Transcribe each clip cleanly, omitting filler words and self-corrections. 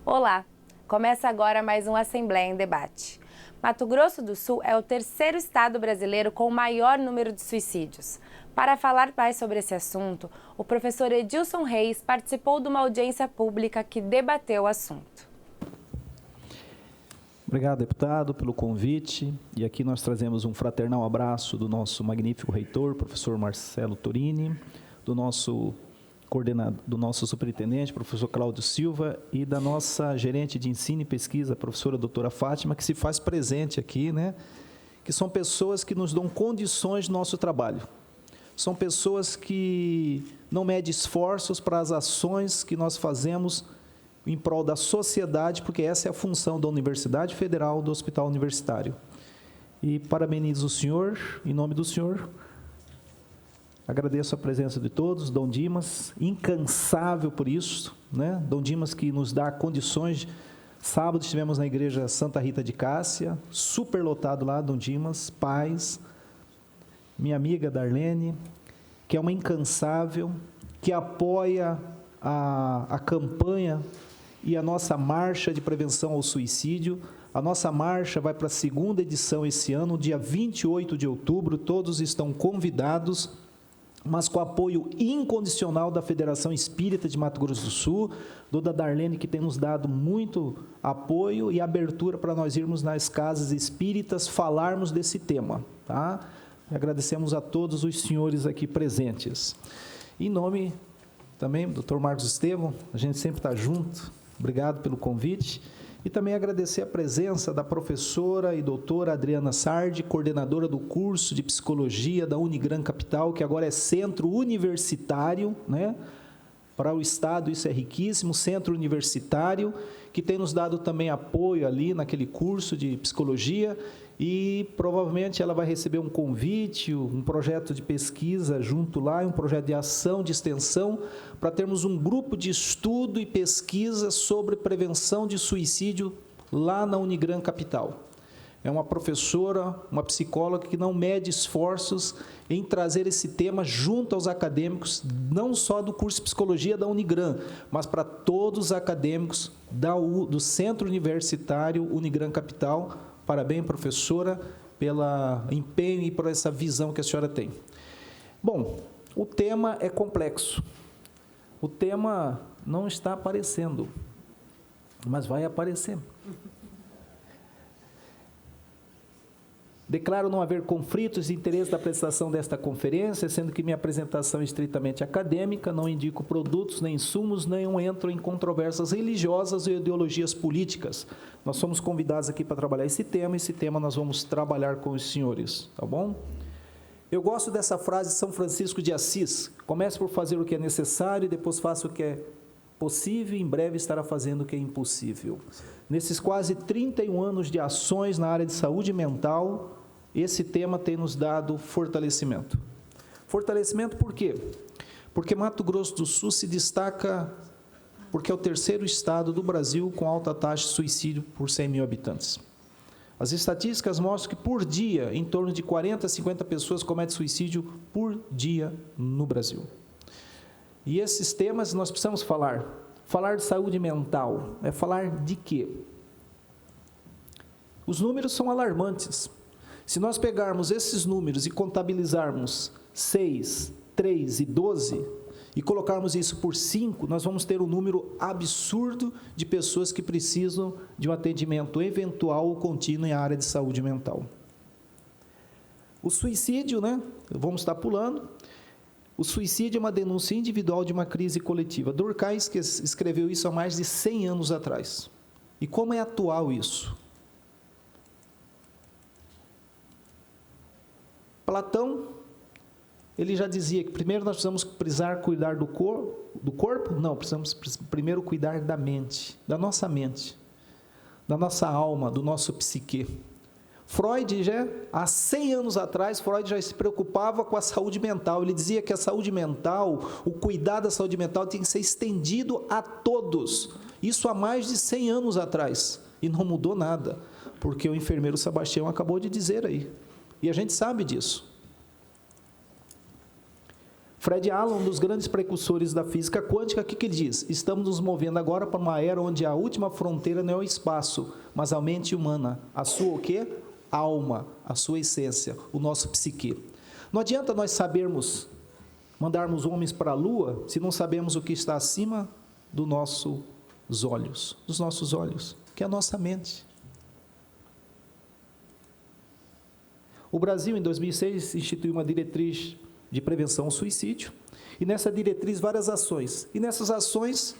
Olá! Começa agora mais um Assembleia em Debate. Mato Grosso do Sul é o terceiro estado brasileiro com o maior número de suicídios. Para falar mais sobre esse assunto, o professor Edilson Reis participou de uma audiência pública que debateu o assunto. Obrigado, deputado, pelo convite. E aqui nós trazemos um fraternal abraço do nosso magnífico reitor, professor Marcelo Torini, do nosso coordenador, do nosso superintendente, professor Cláudio Silva, e da nossa gerente de ensino e pesquisa, professora doutora Fátima, que se faz presente aqui, né? Que são pessoas que nos dão condições do nosso trabalho. São pessoas que não medem esforços para as ações que nós fazemos em prol da sociedade, porque essa é a função da Universidade Federal, do Hospital Universitário. E parabenizo o senhor, em nome do senhor. Agradeço a presença de todos, Dom Dimas, incansável por isso, né? Dom Dimas que nos dá condições. Sábado estivemos na igreja Santa Rita de Cássia, super lotado lá, Dom Dimas, paz. Minha amiga Darlene, que é uma incansável, que apoia a campanha e a nossa marcha de prevenção ao suicídio. A nossa marcha vai para a segunda edição esse ano, dia 28 de outubro, todos estão convidados, mas com apoio incondicional da Federação Espírita de Mato Grosso do Sul, da Darlene, que tem nos dado muito apoio e abertura para nós irmos nas casas espíritas falarmos desse tema, tá? E agradecemos a todos os senhores aqui presentes. Em nome também do Dr. Marcos Estevão, a gente sempre está junto, obrigado pelo convite. E também agradecer a presença da professora e doutora Adriana Sardi, coordenadora do curso de Psicologia da Unigran Capital, que agora é centro universitário, né? Para o Estado isso é riquíssimo, centro universitário, que tem nos dado também apoio ali naquele curso de Psicologia, e provavelmente ela vai receber um convite, um projeto de pesquisa junto lá, um projeto de ação, de extensão, para termos um grupo de estudo e pesquisa sobre prevenção de suicídio lá na Unigran Capital. É uma professora, uma psicóloga que não mede esforços em trazer esse tema junto aos acadêmicos, não só do curso de Psicologia da Unigran, mas para todos os acadêmicos do Centro Universitário Unigran Capital. Parabéns, professora, pelo empenho e por essa visão que a senhora tem. Bom, o tema é complexo. O tema não está aparecendo, mas vai aparecer. Declaro não haver conflitos de interesse da prestação desta conferência, sendo que minha apresentação é estritamente acadêmica, não indico produtos, nem insumos, nem entro em controvérsias religiosas ou ideologias políticas. Nós somos convidados aqui para trabalhar esse tema nós vamos trabalhar com os senhores, tá bom? Eu gosto dessa frase de São Francisco de Assis: comece por fazer o que é necessário e depois faça o que é possível, e em breve estará fazendo o que é impossível. Nesses quase 31 anos de ações na área de saúde mental, esse tema tem nos dado fortalecimento. Fortalecimento por quê? Porque Mato Grosso do Sul se destaca porque é o terceiro estado do Brasil com alta taxa de suicídio por 100 mil habitantes. As estatísticas mostram que por dia, em torno de 40 a 50 pessoas cometem suicídio por dia no Brasil. E esses temas nós precisamos falar. Falar de saúde mental é falar de quê? Os números são alarmantes. Se nós pegarmos esses números e contabilizarmos 6, 3 e 12, e colocarmos isso por 5, nós vamos ter um número absurdo de pessoas que precisam de um atendimento eventual ou contínuo em área de saúde mental. O suicídio, né? Vamos estar pulando. O suicídio é uma denúncia individual de uma crise coletiva. Durkheim escreveu isso há mais de 100 anos atrás. E como é atual isso? Platão, ele já dizia que primeiro nós precisamos precisar cuidar do corpo? Não, precisamos primeiro cuidar da mente, da nossa alma, do nosso psique. Freud, já há 100 anos atrás, Freud já se preocupava com a saúde mental. Ele dizia que a saúde mental, o cuidado da saúde mental tem que ser estendido a todos. Isso há mais de 100 anos atrás. E não mudou nada, porque o enfermeiro Sebastião acabou de dizer aí. E a gente sabe disso. Fred Allen, um dos grandes precursores da física quântica, o que ele diz? Estamos nos movendo agora para uma era onde a última fronteira não é o espaço, mas a mente humana. A sua o quê? Alma, a sua essência, o nosso psique. Não adianta nós sabermos, mandarmos homens para a Lua, se não sabemos o que está acima dos nossos olhos, que é a nossa mente. O Brasil, em 2006, instituiu uma diretriz de prevenção ao suicídio, e nessa diretriz várias ações, e nessas ações,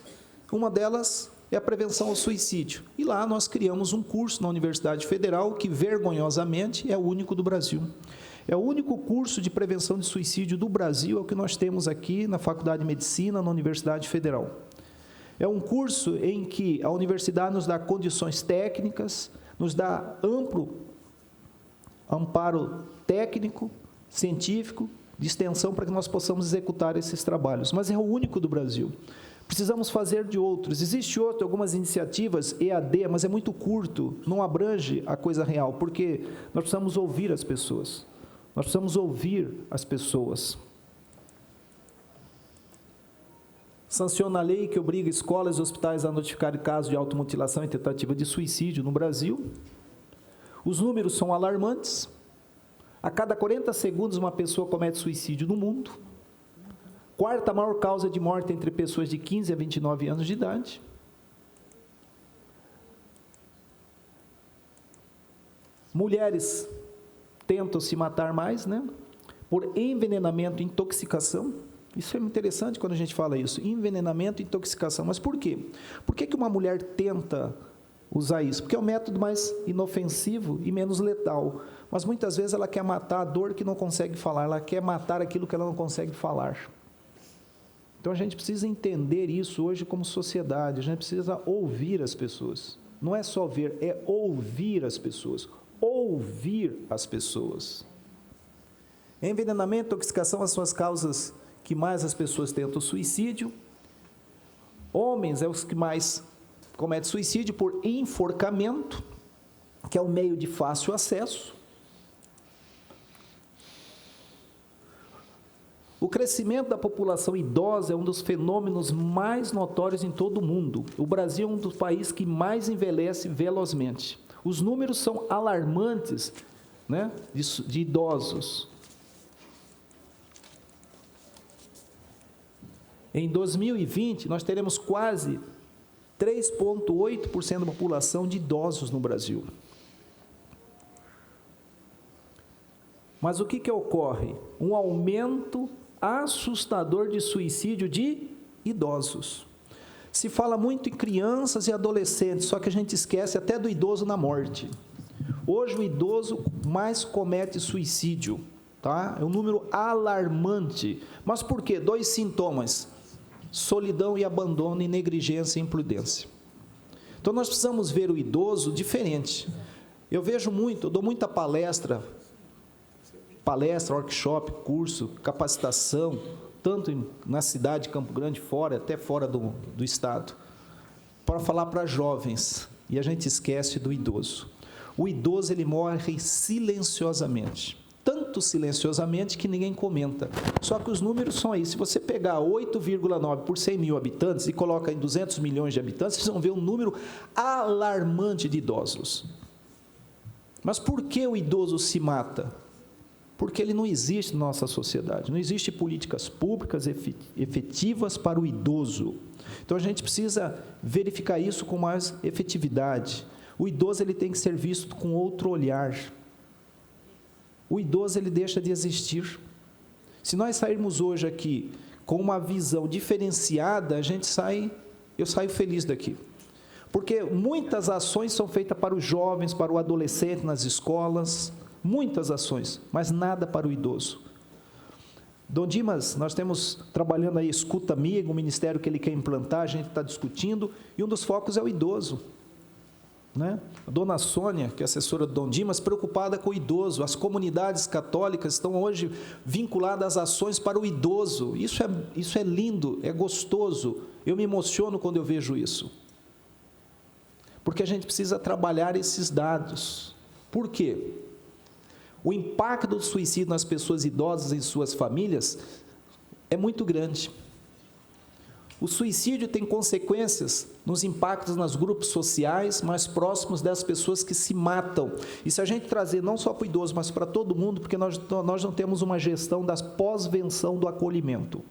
uma delas é a prevenção ao suicídio, e lá nós criamos um curso na Universidade Federal, que vergonhosamente é o único do Brasil, é o único curso de prevenção de suicídio do Brasil, é o que nós temos aqui na Faculdade de Medicina, na Universidade Federal. É um curso em que a universidade nos dá condições técnicas, nos dá amplo amparo técnico, científico, de extensão, para que nós possamos executar esses trabalhos. Mas é o único do Brasil. Precisamos fazer de outros. Existe outro, algumas iniciativas, EAD, mas é muito curto, não abrange a coisa real, porque nós precisamos ouvir as pessoas. Nós precisamos ouvir as pessoas. Sanciona a lei que obriga escolas e hospitais a notificar casos de automutilação e tentativa de suicídio no Brasil. Os números são alarmantes. A cada 40 segundos, uma pessoa comete suicídio no mundo. Quarta maior causa de morte entre pessoas de 15 a 29 anos de idade. Mulheres tentam se matar mais, né? Por envenenamento e intoxicação. Isso é interessante quando a gente fala isso, envenenamento e intoxicação. Mas por quê? Por que uma mulher tenta usar isso? Porque é o método mais inofensivo e menos letal. Mas muitas vezes ela quer matar a dor que não consegue falar, ela quer matar aquilo que ela não consegue falar. Então a gente precisa entender isso hoje como sociedade, a gente precisa ouvir as pessoas. Não é só ver, é ouvir as pessoas. Ouvir as pessoas. Envenenamento e intoxicação são as causas que mais as pessoas tentam suicídio. Homens é os que mais cometem suicídio por enforcamento, que é um meio de fácil acesso. O crescimento da população idosa é um dos fenômenos mais notórios em todo o mundo. O Brasil é um dos países que mais envelhece velozmente. Os números são alarmantes, né, de idosos. Em 2020, nós teremos quase 3,8% da população de idosos no Brasil. Mas o que ocorre? Um aumento assustador de suicídio de idosos. Se fala muito em crianças e adolescentes, só que a gente esquece até do idoso na morte. Hoje o idoso mais comete suicídio, tá? É um número alarmante. Mas por quê? 2 sintomas: solidão e abandono, e negligência e imprudência. Então nós precisamos ver o idoso diferente. Eu vejo muito, eu dou muita palestra, workshop, curso, capacitação, tanto na cidade de Campo Grande, fora, até fora do estado, para falar para jovens, e a gente esquece do idoso. O idoso, ele morre silenciosamente, tanto silenciosamente que ninguém comenta. Só que os números são aí. Se você pegar 8,9 por 100 mil habitantes e coloca em 200 milhões de habitantes, vocês vão ver um número alarmante de idosos. Mas por que o idoso se mata? Porque ele não existe na nossa sociedade, não existe políticas públicas efetivas para o idoso. Então a gente precisa verificar isso com mais efetividade. O idoso, ele tem que ser visto com outro olhar. O idoso, ele deixa de existir. Se nós sairmos hoje aqui com uma visão diferenciada, eu saio feliz daqui. Porque muitas ações são feitas para os jovens, para o adolescente nas escolas, muitas ações, mas nada para o idoso. Dom Dimas, nós temos trabalhando aí Escuta Amiga, um ministério que ele quer implantar, a gente está discutindo, e um dos focos é o idoso. Né? A dona Sônia, que é assessora do Dom Dimas, preocupada com o idoso. As comunidades católicas estão hoje vinculadas às ações para o idoso. Isso é lindo, é gostoso. Eu me emociono quando eu vejo isso. Porque a gente precisa trabalhar esses dados. Por quê? O impacto do suicídio nas pessoas idosas em suas famílias, é muito grande. O suicídio tem consequências nos impactos nos grupos sociais mais próximos das pessoas que se matam. E se a gente trazer não só para o idoso, mas para todo mundo, porque nós não temos uma gestão da pós-venção do acolhimento.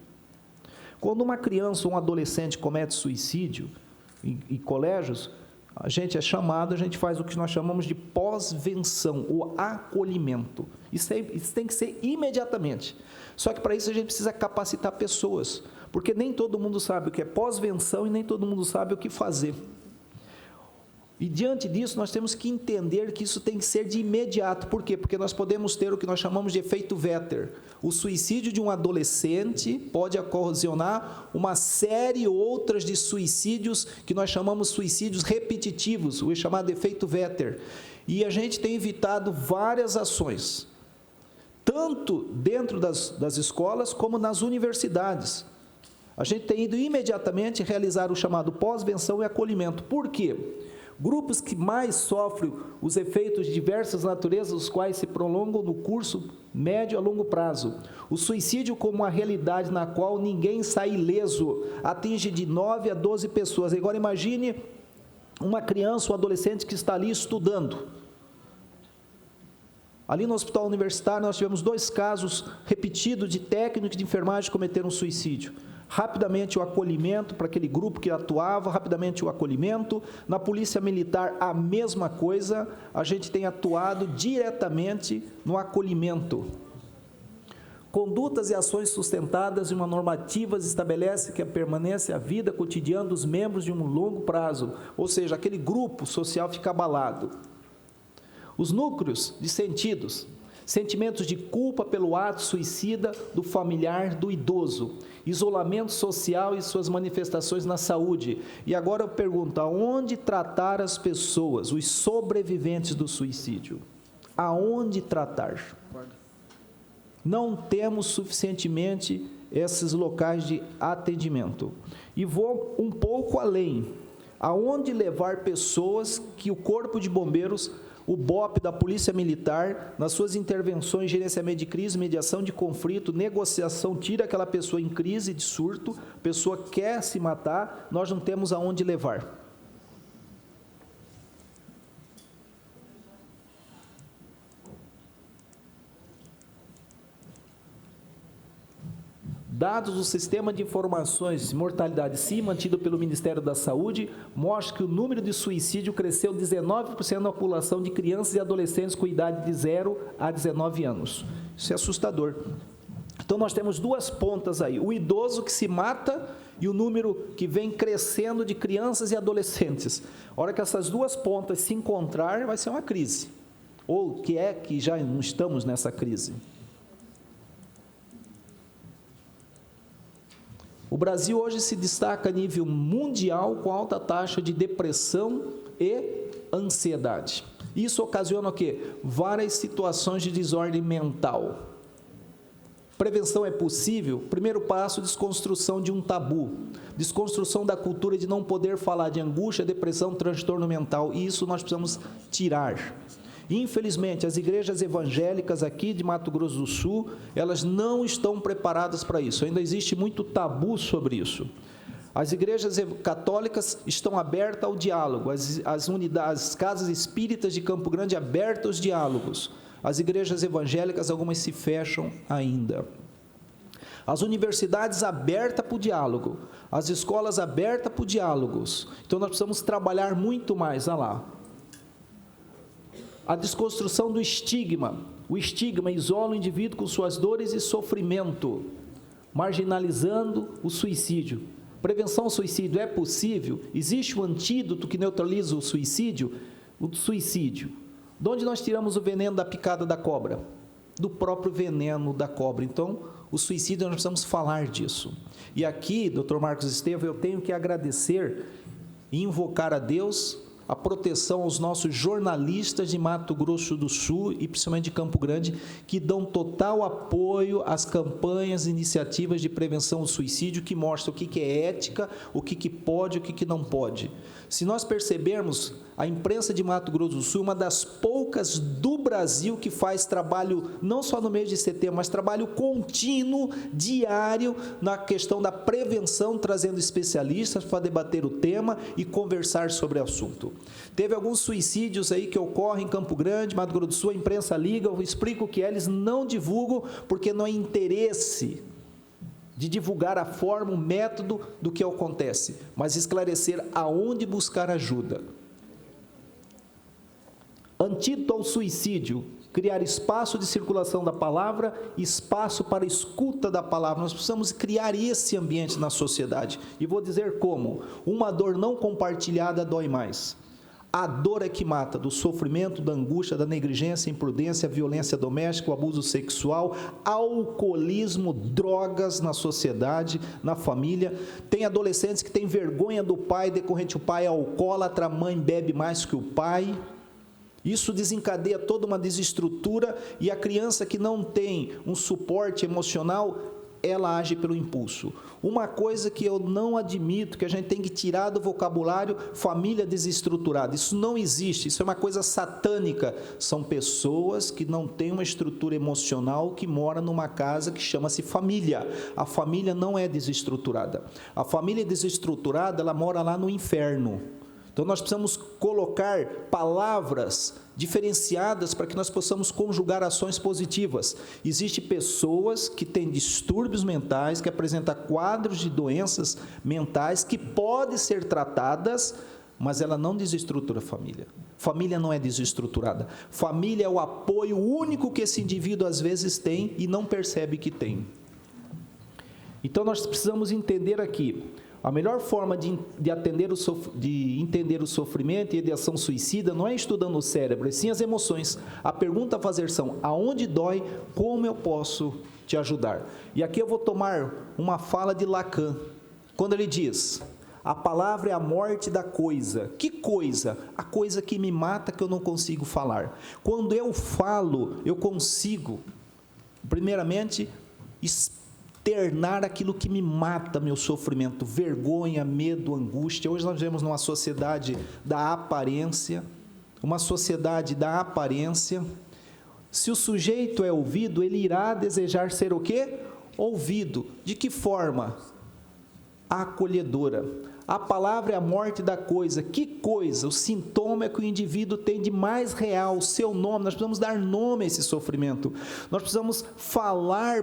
Quando uma criança ou um adolescente comete suicídio em colégios, a gente é chamado, a gente faz o que nós chamamos de pós-venção, o acolhimento. Isso tem que ser imediatamente. Só que para isso a gente precisa capacitar pessoas, porque nem todo mundo sabe o que é pós-venção e nem todo mundo sabe o que fazer. E diante disso, nós temos que entender que isso tem que ser de imediato. Por quê? Porque nós podemos ter o que nós chamamos de efeito Vetter. O suicídio de um adolescente pode ocasionar uma série outras de suicídios que nós chamamos suicídios repetitivos, o chamado efeito Vetter. E a gente tem evitado várias ações, tanto dentro das escolas como nas universidades. A gente tem ido imediatamente realizar o chamado pós-venção e acolhimento. Por quê? Grupos que mais sofrem os efeitos de diversas naturezas, os quais se prolongam no curso médio a longo prazo. O suicídio como uma realidade na qual ninguém sai ileso, atinge de 9 a 12 pessoas. Agora imagine uma criança ou adolescente que está ali estudando. Ali no hospital universitário nós tivemos 2 casos repetidos de técnicos de enfermagem que cometeram suicídio. Rapidamente o acolhimento para aquele grupo que atuava, rapidamente o acolhimento. Na polícia militar, a mesma coisa, a gente tem atuado diretamente no acolhimento. Condutas e ações sustentadas em uma normativa estabelece que permanece a vida cotidiana dos membros de um longo prazo, ou seja, aquele grupo social fica abalado. Os núcleos de sentimentos de culpa pelo ato suicida do familiar do idoso, isolamento social e suas manifestações na saúde. E agora eu pergunto, aonde tratar as pessoas, os sobreviventes do suicídio? Aonde tratar? Não temos suficientemente esses locais de atendimento. E vou um pouco além. Aonde levar pessoas que o Corpo de Bombeiros, o BOP da Polícia Militar, nas suas intervenções, gerenciamento de crise, mediação de conflito, negociação, tira aquela pessoa em crise de surto, a pessoa quer se matar, nós não temos aonde levar. Dados do Sistema de Informações de Mortalidade SI, mantido pelo Ministério da Saúde, mostram que o número de suicídio cresceu 19% na população de crianças e adolescentes com idade de 0 a 19 anos. Isso é assustador. Então, nós temos 2 pontas aí, o idoso que se mata e o número que vem crescendo de crianças e adolescentes. A hora que essas 2 pontas se encontrar, vai ser uma crise. Ou que já não estamos nessa crise. O Brasil hoje se destaca a nível mundial com alta taxa de depressão e ansiedade. Isso ocasiona o quê? Várias situações de desordem mental. Prevenção é possível? Primeiro passo, desconstrução de um tabu. Desconstrução da cultura de não poder falar de angústia, depressão, transtorno mental. E isso nós precisamos tirar. Infelizmente, as igrejas evangélicas aqui de Mato Grosso do Sul, elas não estão preparadas para isso. Ainda existe muito tabu sobre isso. As igrejas católicas estão abertas ao diálogo. As casas espíritas de Campo Grande abertas aos diálogos. As igrejas evangélicas, algumas se fecham ainda. As universidades abertas para o diálogo. As escolas abertas para o diálogo. Então, nós precisamos trabalhar muito mais. Olha lá. A desconstrução do estigma. O estigma isola o indivíduo com suas dores e sofrimento, marginalizando o suicídio. Prevenção ao suicídio é possível? Existe um antídoto que neutraliza o suicídio? O suicídio. De onde nós tiramos o veneno da picada da cobra? Do próprio veneno da cobra. Então, o suicídio, nós precisamos falar disso. E aqui, Dr. Marcos Estevam, eu tenho que agradecer e invocar a Deus a proteção aos nossos jornalistas de Mato Grosso do Sul e principalmente de Campo Grande, que dão total apoio às campanhas e iniciativas de prevenção do suicídio, que mostram o que é ética, o que pode e o que não pode. Se nós percebermos, a imprensa de Mato Grosso do Sul é uma das poucas do Brasil que faz trabalho, não só no mês de setembro, mas trabalho contínuo, diário, na questão da prevenção, trazendo especialistas para debater o tema e conversar sobre o assunto. Teve alguns suicídios aí que ocorrem em Campo Grande, Mato Grosso do Sul, a imprensa liga, eu explico o que é, eles não divulgam porque não há interesse de divulgar a forma, o método do que acontece, mas esclarecer aonde buscar ajuda. Antídoto ao suicídio, criar espaço de circulação da palavra, espaço para a escuta da palavra. Nós precisamos criar esse ambiente na sociedade. E vou dizer como: uma dor não compartilhada dói mais. A dor é que mata, do sofrimento, da angústia, da negligência, imprudência, violência doméstica, o abuso sexual, alcoolismo, drogas na sociedade, na família. Tem adolescentes que têm vergonha do pai, decorrente o pai é alcoólatra, a mãe bebe mais que o pai. Isso desencadeia toda uma desestrutura e a criança que não tem um suporte emocional, ela age pelo impulso. Uma coisa que eu não admito, que a gente tem que tirar do vocabulário, família desestruturada. Isso não existe, isso é uma coisa satânica. São pessoas que não têm uma estrutura emocional, que moram numa casa que chama-se família. A família não é desestruturada. A família desestruturada, ela mora lá no inferno. Então, nós precisamos colocar palavras diferenciadas para que nós possamos conjugar ações positivas. Existem pessoas que têm distúrbios mentais, que apresentam quadros de doenças mentais que podem ser tratadas, mas ela não desestrutura a família. Família não é desestruturada. Família é o apoio único que esse indivíduo às vezes tem e não percebe que tem. Então, nós precisamos entender aqui, a melhor forma de entender o sofrimento e a ideação suicida não é estudando o cérebro, e sim as emoções. A pergunta a fazer são: aonde dói, como eu posso te ajudar? E aqui eu vou tomar uma fala de Lacan, quando ele diz: a palavra é a morte da coisa. Que coisa? A coisa que me mata, que eu não consigo falar. Quando eu falo, eu consigo, primeiramente, externar aquilo que me mata, meu sofrimento, vergonha, medo, angústia. Hoje nós vivemos numa sociedade da aparência, uma sociedade da aparência. Se o sujeito é ouvido, ele irá desejar ser o quê? Ouvido. De que forma? Acolhedora. A palavra é a morte da coisa. Que coisa? O sintoma é que o indivíduo tem de mais real, o seu nome. Nós precisamos dar nome a esse sofrimento. Nós precisamos falar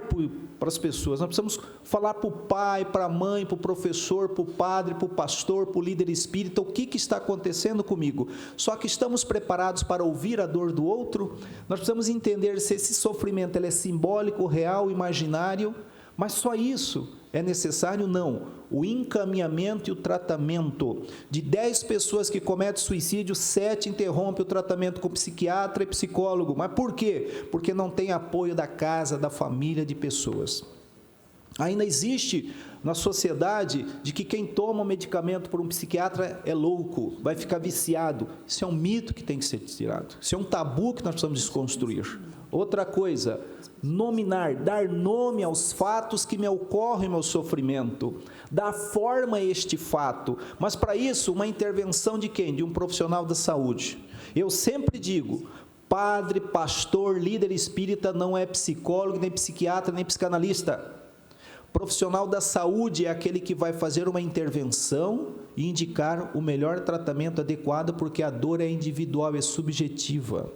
para as pessoas. Nós precisamos falar para o pai, para a mãe, para o professor, para o padre, para o pastor, para o líder espírita, o que está acontecendo comigo. Só que estamos preparados para ouvir a dor do outro? Nós precisamos entender se esse sofrimento ele é simbólico, real, imaginário, mas só isso é necessário? Não. O encaminhamento e o tratamento. De 10 pessoas que cometem suicídio, 7 interrompem o tratamento com psiquiatra e psicólogo. Mas por quê? Porque não tem apoio da casa, da família, de pessoas. Ainda existe na sociedade de que quem toma um medicamento por um psiquiatra é louco, vai ficar viciado. Isso é um mito que tem que ser tirado. Isso é um tabu que nós precisamos desconstruir. Outra coisa, nominar, dar nome aos fatos que me ocorrem no meu sofrimento, dar forma a este fato, mas para isso uma intervenção de quem? De um profissional da saúde. Eu sempre digo, padre, pastor, líder espírita não é psicólogo, nem psiquiatra, nem psicanalista. Profissional da saúde é aquele que vai fazer uma intervenção e indicar o melhor tratamento adequado, porque a dor é individual, é subjetiva.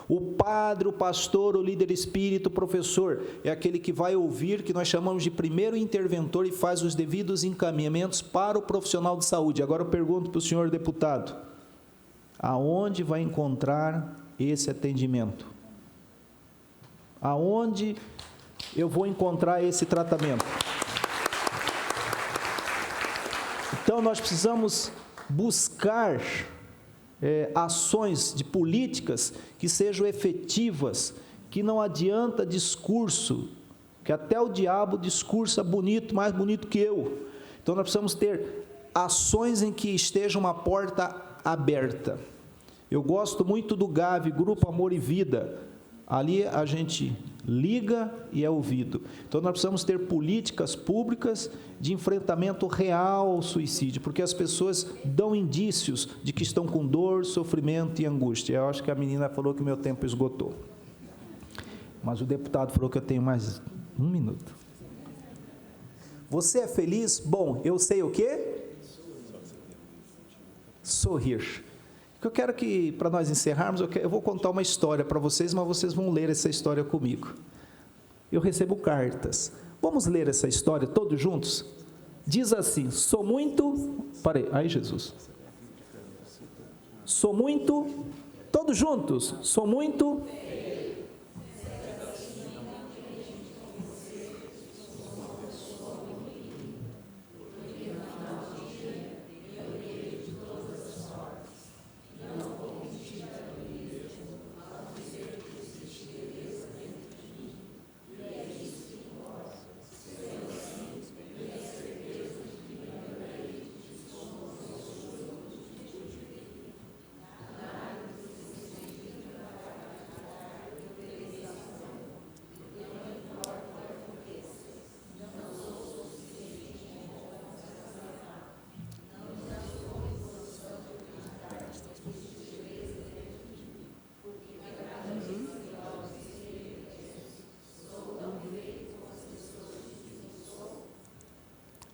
O padre, o pastor, o líder espírita, o professor, é aquele que vai ouvir, que nós chamamos de primeiro interventor e faz os devidos encaminhamentos para o profissional de saúde. Agora eu pergunto para o senhor deputado, aonde vai encontrar esse atendimento? Aonde eu vou encontrar esse tratamento? Então nós precisamos buscar ações de políticas que sejam efetivas, que não adianta discurso, que até o diabo discursa bonito, mais bonito que eu. Então nós precisamos ter ações em que esteja uma porta aberta. Eu gosto muito do GAV, Grupo Amor e Vida. Ali a gente liga e é ouvido. Então, nós precisamos ter políticas públicas de enfrentamento real ao suicídio, porque as pessoas dão indícios de que estão com dor, sofrimento e angústia. Eu acho que a menina falou que meu tempo esgotou. Mas o deputado falou que eu tenho mais 1 minuto. Você é feliz? Bom, eu sei o quê? Sorrir. O que eu quero que, para nós encerrarmos, eu vou contar uma história para vocês, mas vocês vão ler essa história comigo. Eu recebo cartas. Vamos ler essa história todos juntos? Diz assim, sou muito... Parei, ai Jesus. Sou muito... Todos juntos. Sou muito...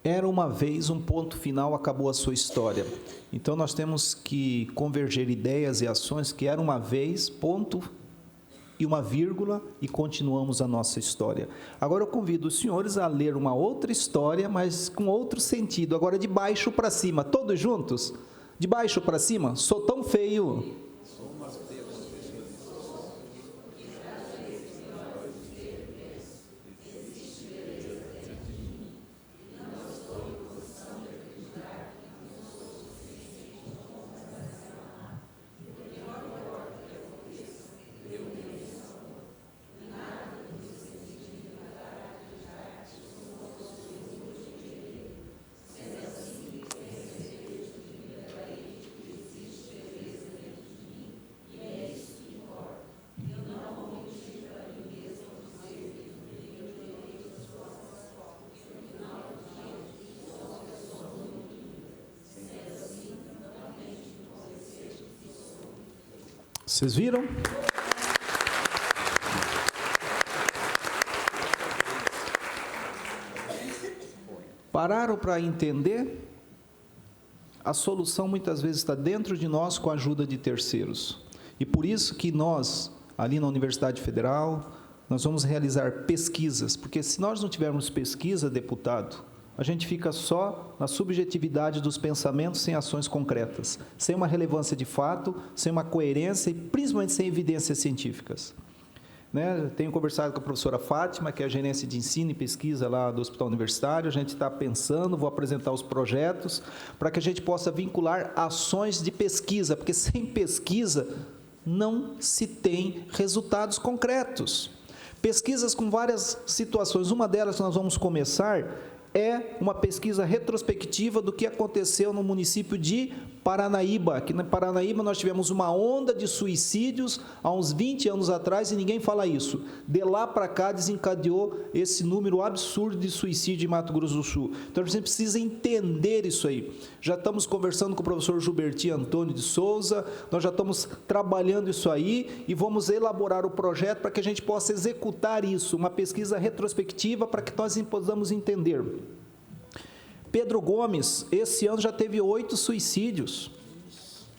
Era uma vez, um ponto final, acabou a sua história. Então, nós temos que converger ideias e ações que era uma vez, ponto e uma vírgula, e continuamos a nossa história. Agora eu convido os senhores a ler uma outra história, mas com outro sentido. Agora de baixo para cima, todos juntos? De baixo para cima, sou tão feio. Vocês viram? Pararam para entender? A solução muitas vezes está dentro de nós com a ajuda de terceiros. E por isso que nós, ali na Universidade Federal, nós vamos realizar pesquisas, porque se nós não tivermos pesquisa, deputado, a gente fica só na subjetividade dos pensamentos sem ações concretas, sem uma relevância de fato, sem uma coerência e principalmente sem evidências científicas. Tenho conversado com a professora Fátima, que é a gerência de ensino e pesquisa lá do Hospital Universitário, a gente está pensando, vou apresentar os projetos, para que a gente possa vincular ações de pesquisa, porque sem pesquisa não se tem resultados concretos. Pesquisas com várias situações, uma delas que nós vamos começar é uma pesquisa retrospectiva do que aconteceu no município de Paranaíba. Aqui na Paranaíba nós tivemos uma onda de suicídios há uns 20 anos atrás e ninguém fala isso. De lá para cá desencadeou esse número absurdo de suicídio em Mato Grosso do Sul. Então a gente precisa entender isso aí. Já estamos conversando com o professor Gilberti Antônio de Souza, nós já estamos trabalhando isso aí e vamos elaborar o projeto para que a gente possa executar isso, uma pesquisa retrospectiva para que nós possamos entender. Pedro Gomes, esse ano já teve 8 suicídios.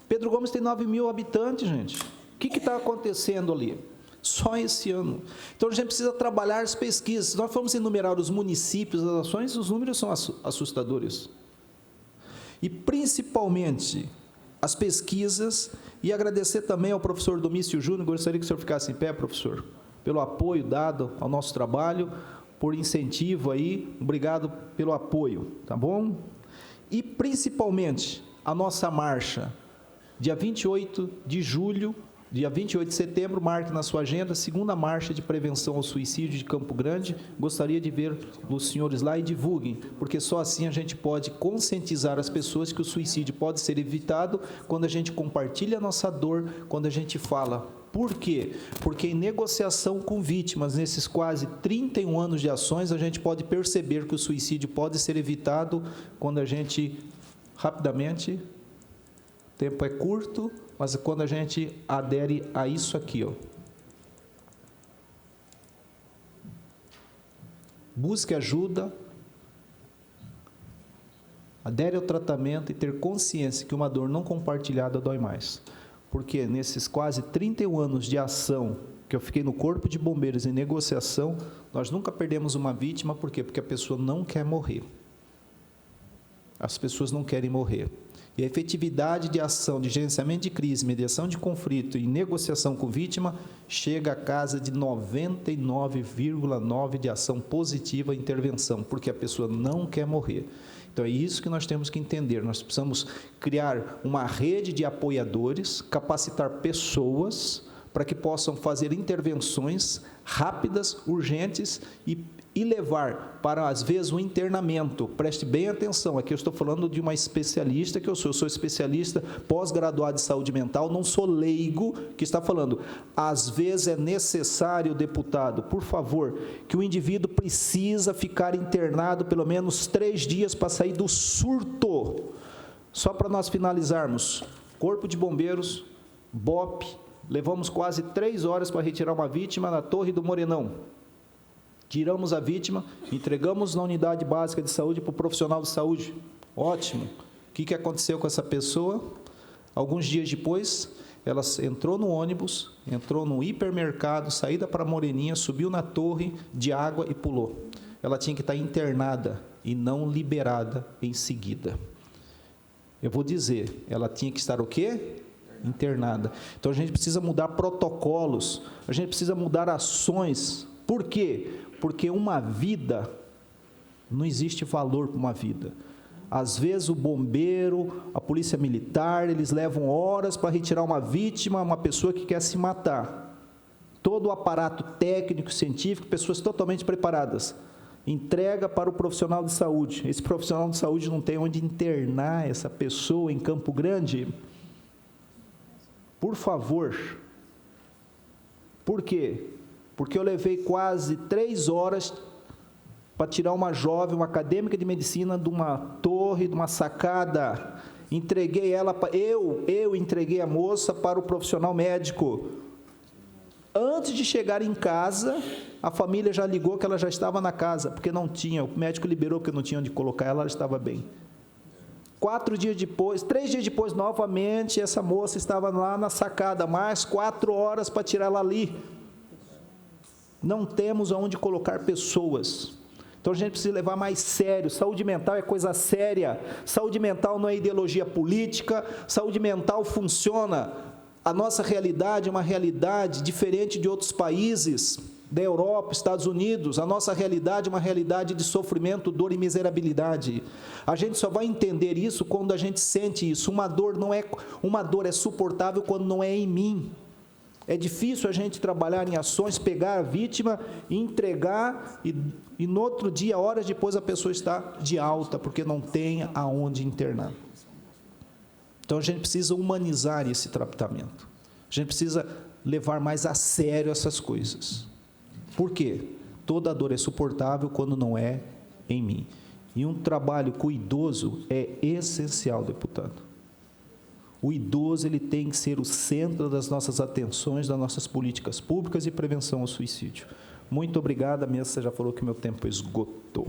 Pedro Gomes tem 9.000 habitantes, gente. O que está acontecendo ali? Só esse ano. Então, a gente precisa trabalhar as pesquisas. Se nós formos enumerar os municípios, as ações, os números são assustadores. E, principalmente, as pesquisas, e agradecer também ao professor Domício Júnior, gostaria que o senhor ficasse em pé, professor, pelo apoio dado ao nosso trabalho, por incentivo aí, obrigado pelo apoio, tá bom? E, principalmente, a nossa marcha, dia 28 de julho, Dia 28 de setembro, marque na sua agenda, segunda marcha de prevenção ao suicídio de Campo Grande. Gostaria de ver os senhores lá e divulguem, porque só assim a gente pode conscientizar as pessoas que o suicídio pode ser evitado quando a gente compartilha a nossa dor, quando a gente fala. Por quê? Porque em negociação com vítimas, nesses quase 31 anos de ações, a gente pode perceber que o suicídio pode ser evitado quando a gente, rapidamente, o tempo é curto, mas quando a gente adere a isso aqui, ó. Busque ajuda, adere ao tratamento e ter consciência que uma dor não compartilhada dói mais. Porque nesses quase 31 anos de ação que eu fiquei no Corpo de Bombeiros em negociação, nós nunca perdemos uma vítima. Por quê? Porque a pessoa não quer morrer. As pessoas não querem morrer. E a efetividade de ação de gerenciamento de crise, mediação de conflito e negociação com vítima chega a casa de 99,9% de ação positiva e intervenção, porque a pessoa não quer morrer. Então, é isso que nós temos que entender. Nós precisamos criar uma rede de apoiadores, capacitar pessoas para que possam fazer intervenções rápidas, urgentes e levar para, às vezes, um internamento. Preste bem atenção, aqui eu estou falando de uma especialista que eu sou especialista pós-graduado em saúde mental, não sou leigo que está falando. Às vezes é necessário, deputado, por favor, que o indivíduo precisa ficar internado pelo menos 3 dias para sair do surto. Só para nós finalizarmos, Corpo de Bombeiros, BOP, levamos quase 3 horas para retirar uma vítima na Torre do Morenão. Tiramos a vítima, entregamos na unidade básica de saúde para o profissional de saúde. Ótimo. O que aconteceu com essa pessoa? Alguns dias depois, ela entrou no ônibus, entrou no hipermercado, saída para a Moreninha, subiu na torre de água e pulou. Ela tinha que estar internada e não liberada em seguida. Eu vou dizer, ela tinha que estar o quê? Internada. Então, a gente precisa mudar protocolos, a gente precisa mudar ações. Por quê? Porque uma vida, não existe valor para uma vida. Às vezes o bombeiro, a polícia militar, eles levam horas para retirar uma vítima, uma pessoa que quer se matar. Todo o aparato técnico, científico, pessoas totalmente preparadas. Entrega para o profissional de saúde. Esse profissional de saúde não tem onde internar essa pessoa em Campo Grande. Por favor. Por quê? Porque eu levei quase 3 horas para tirar uma jovem, uma acadêmica de medicina, de uma torre, de uma sacada. Entreguei ela, eu entreguei a moça para o profissional médico. Antes de chegar em casa, a família já ligou que ela já estava na casa, porque não tinha, o médico liberou porque não tinha onde colocar ela, ela estava bem. 3 dias depois, novamente, essa moça estava lá na sacada, mais 4 horas para tirar ela ali. Não temos aonde colocar pessoas. Então, a gente precisa levar mais sério. Saúde mental é coisa séria. Saúde mental não é ideologia política. Saúde mental funciona. A nossa realidade é uma realidade diferente de outros países, da Europa, Estados Unidos. A nossa realidade é uma realidade de sofrimento, dor e miserabilidade. A gente só vai entender isso quando a gente sente isso. Uma dor é suportável quando não é em mim. É difícil a gente trabalhar em ações, pegar a vítima, entregar e no outro dia, horas depois, a pessoa está de alta, porque não tem aonde internar. Então, a gente precisa humanizar esse tratamento. A gente precisa levar mais a sério essas coisas. Por quê? Toda dor é suportável quando não é em mim. E um trabalho com o idoso é essencial, deputado. O idoso ele tem que ser o centro das nossas atenções, das nossas políticas públicas e prevenção ao suicídio. Muito obrigado, a mesa já falou que meu tempo esgotou.